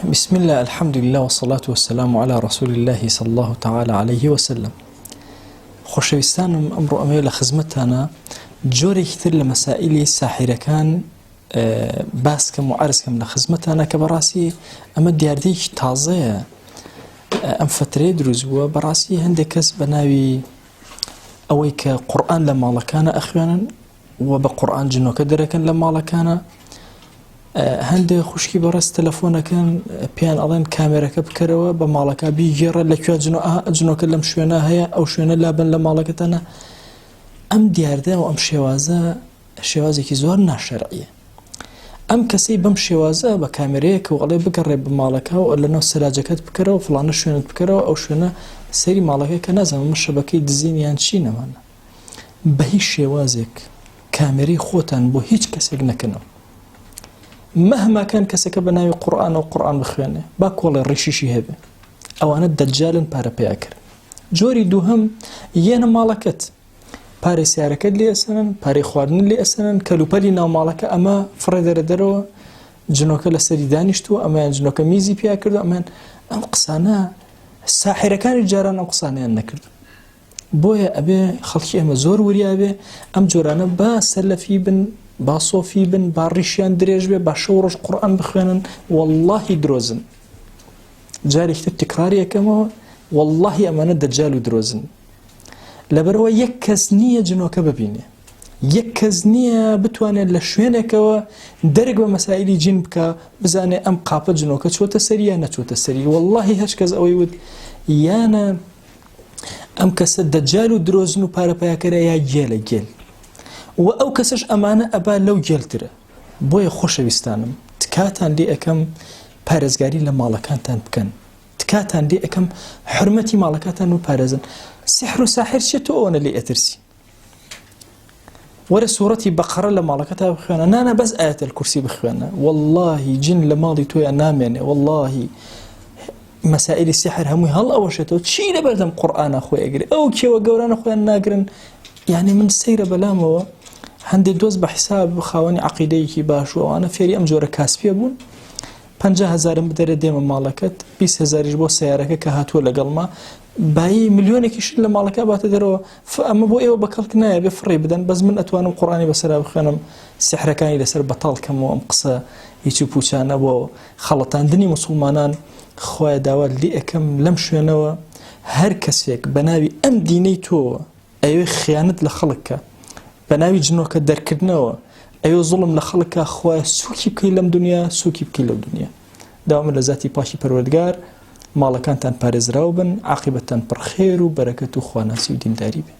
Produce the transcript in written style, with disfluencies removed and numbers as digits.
بسم الله الحمد لله والصلاة والسلام على رسول الله صلى الله تعالى عليه وسلم. خۆشەویستانم ئەمڕۆ ئەمەیە لە خزمەتتانە جۆرێکتر لە مەسائیلی ساحیرەکان باسکەم و عەرزکەم لە خزمەتتانە کە بەڕاستی ئەمە دیاردەیەکی تازەیە ئەم فترەیە دروست بووە. بەڕاستی هەندێک کەس بە ناوی ئەوەی کە قورئان لە ماڵەکانە ئەخوێنن و بە قورئان جنۆکە دەرەکەن لە ماڵەکانە، هەندێک خوشکی بەڕست تەلەفۆنەکەن پێیان ئەڵێن کامێرەکە بکەرەوە بە ماڵەکە بیگێڕە لەکوێ جنۆکە لەم شوێنە هەیە ئەو شوێنە لابن لە ماڵەکەتانە. ئەم دیاردە و ئەم شێوازە شێوازێکی زۆر ناشەرعیە. ئەم کەسەی بەم شێوازە بە کامێرەیەکە و ئەڵێ بگەڕێ بە ماڵەکە و لەناو سەلاجەکەت بکەرەوە فڵانە شوێنت بکەرەوە ئەو شوێنە سەیری ماڵەکە کە نازانم شەبەکەی دزینیان چی نەمانە. بە هیچ شێوازێک کامێرەی خۆتان بۆ هیچ کەسێک نەکەنەوە. مهما كان كسك بناوي قرآن أو قرآن بخوانه باكول الرشيشي هبه أوانت دجال بارا بياكر جوري دوهم يانا مالكت باري سياركت لي أسنن باري خواردن لي أسنن كالوبالي ناو مالكة أما فرد درو جنوكا لسري دانشتو أما جنوكا ميزي بياكردو أما أم قصانا الساحرة كان الجاران أم قصانا نكردو بويا أبي خلقي أما زور وريا أبي أم جورانا با سلفي بن با صوفي بن با ڕیشیان درێژ بێ با شەو ڕۆژ قورئان بخوێنن واللهی درۆزن. جارێکتر تکراری یەکەمەوە واللهی ئەمانە دەجال و درۆزن. لەبەرەوە یەک کەس نییە جنۆکە ببینێ، یەک کەس نییە بتوانێت لە شوێنێکەوە دەرک بە مەسائیلی جین بکە بزانێ ئەم قاپە جنۆکە چۆتە سەری یان نەچۆتە سەری. واللهی هەچ کەس ئەوەی وت یانە ئەم کەسە دەجال و درۆزن و پارەپایاکەرە یا گێلە گێل و ئەو کەسش ئەمانە ئەبا لەو گێلترە. بۆیە خۆشەویستانم تکاتان لێ ئەەکەم پارێزگاری لە ماڵەکانتان بکەن، تکاتان لێ ئەەکەم حرمەتی ماڵەکانتان و پارێزن. سحر و ساحر چێت تۆ ئەوەنە لێ ئەترسی وەرە سوورەتی بەقەرە لە ماڵەکەتا بخوێنە، نانە بەس ئایەتەل کورسی بخوێنە واللهی جن لە ماڵی تۆیان نامێنێ. واللهی مەسائیلی سحر هەمووی هەڵ ئەوەشێتەوە چی لەبەردەم قورئانە خۆی ئەگرێ ئەو کێوە گەورانە خۆیان ناگرن. یعنی من سەیرە بەلامەوە هەندێک دۆست بە حیساب خاوەنی عەقیدەیەکی باش و ئەوانە فێری ئەم جۆرە کاسپیە بوون 50,000 بدەرە دێمە ماڵەکەت 20,000 بۆ سیارەکە کە هاتووە لەگەڵما بایی ملیۆنێکیش لە ماڵەکە باتە دەرەوە. ئەمە بۆ ئێوە بەکەڵک نایە بێ فڕێ بدەن بەس من ئەتوانم قورئانی بەسەرا بخوێنم سحرەکانی لەسەر بەتاڵکەمەوە ئەم قسە هیچ پوچانە بۆ خەڵەتاندنی موسڵمانان خۆیان داوا لێ ئەەکەم لەم شوێنەوە هەر کەسێک بە ناوی ئەم دینەی تۆوە ئەوێ خیانەت لە خەڵکە بە ناوی جنۆکە دەرکردنەوە ئەوێ زوڵم لە خەڵکە خۆیان سووکی بکەی لەم دنیا سووکی بکەی لەو دنیا. داوامە لە ذاتی پاشی پەروەردگار ماڵەکانتان پارێزراو بن، عاقبەتتان پڕ خێر و بەرەکەت و خواناسی و دینداری بێ.